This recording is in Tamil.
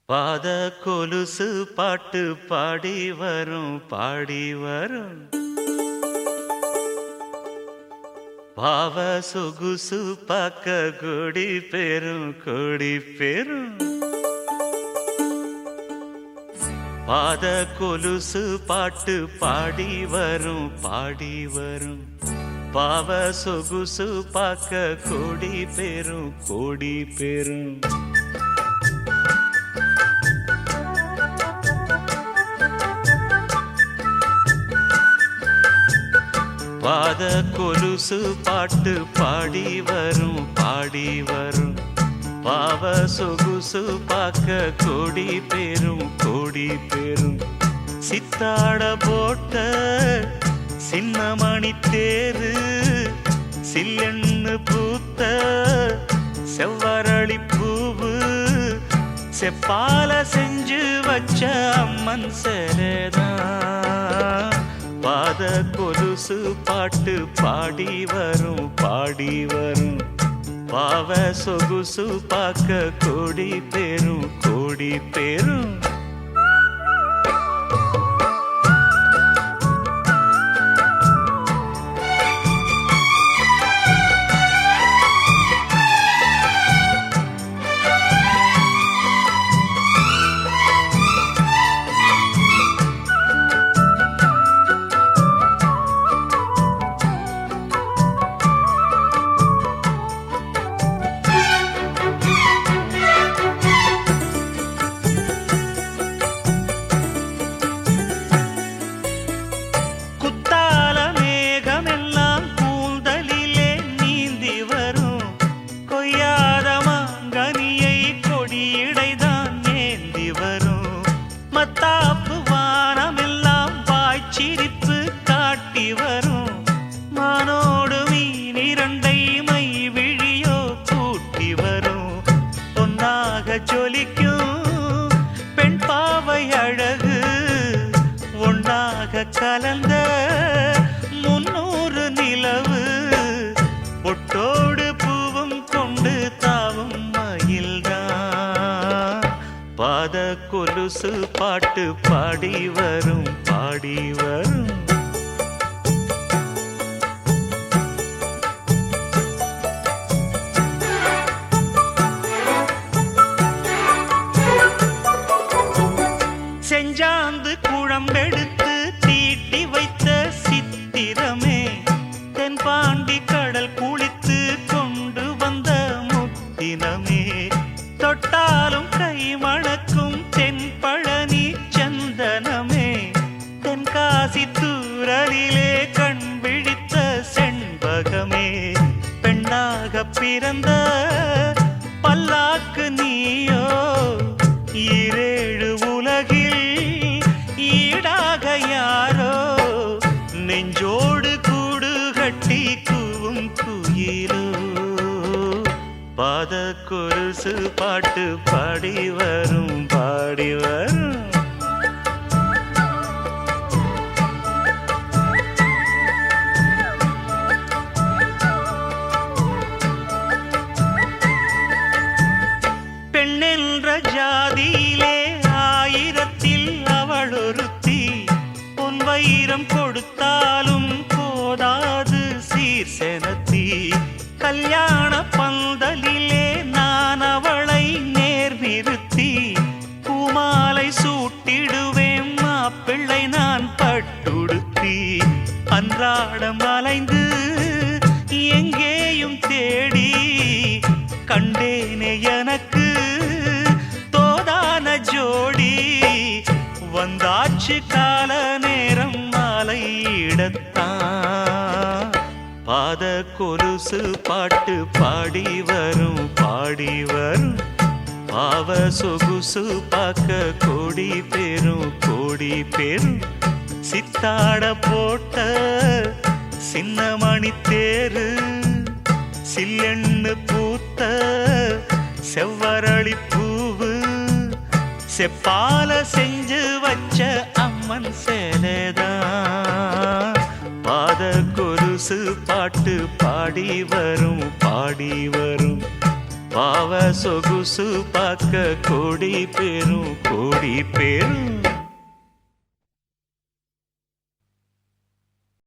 பாத கொலுசு பாட்டு பாடி வரும் பாடி வரும் பாவ சொகுசு பாக்க கொடி பெரும் கொடி பெரும் பாத கொலுசு பாட்டு பாடி வரும் பாடி வரும் பாவ சொகுசு பாக்க கொடி பெரும் கொடி பெரும் பாத கொலுசு பாட்டு பாடி வரும் பாடி வரும் பாவ சொகுசு பாக்க கொடி பெரும் கொடி பெரும் சித்தாட போட்ட சின்னமணி தேரு சில்லெண்ணு பூத்த செவ்வரளி பூவு செப்பால செஞ்சு வச்ச அம்மன் சேரதான் பாத கொலுசு பாட்டு பாடி வரும் பாடி வரும் பாவ சொகுசு பாக்க கொடி பெரும் கொடி பெரும் மத்தாப்பு வானமெல்லாம் வாய்ச்சிரிப்பு காட்டி வரும் மானோடு மீன் இரண்டை மை விழியோ கூட்டி வரும் பொன்னாக ஜொலிக்கும் பெண் பாவை அழகு ஒன்னாக கலந்த 300 நிலவு பொட்டோடு பூவும் கொண்டு தாவும் மயில்தான் பாத கொலுசு பாட்டு பாடி வரும் பாடி வரும் செஞ்சாந்து குழம்பெடுத்து தீட்டி வைத்த சித்திரமே தென்பாண்டி கடல் குளித்து கொண்டு வந்த முத்தினமே தொட்டாலும் கை மணக்கும் தென்பழனி சந்தனமே தென்காசி தூரலிலே கண் விழித்த செண்பகமே பெண்ணாக பிறந்த பல்லாக்கு நீயோ ஈரேழு உலகில் ஈடாக யாரோ நெஞ்சோடு கூடு கட்டி கூவும் குயிலோ பாத கொலுசு பாட்டு பாடி வரும் பாடி வரும் பெண்ணென்ற ஜாதியிலே 1000ல் அவள் ஒருத்தி பொன் வைரம் கொடுத்தாலும் போதாது சீர்செனத்தி கல்யாண பந்தலிலே நான் அவளை நேர் நிறுத்தி பூமாலை சூட்டிடுவேன் மாப்பிள்ளை நான் பட்டுடுத்தி அன்றாடம் அலைந்து எங்கேயும் தேடி கண்டேனே எனக்கு தோதான ஜோடி வந்தாச்சு கால நேரம் மாலையிடத்தான் பாத கொலுசு பாட்டு பாடி வரும் பாடி வரும் பாவ சொகுசு பாக்க கொடி பெரும் கொடி பெரும் சித்தாட போட்ட சின்னமணி தேரு சில்லெண்ணு பூத்த செவ்வரளி பூவு செப்பால செஞ்சு வச்ச அம்மன் சேலைதான் பாத கொலுசு பாட்டு பாடி வரும் பாடி வரும் பாவ சொகுசு பார்க்க கோடி பேரும் கோடி பேரும்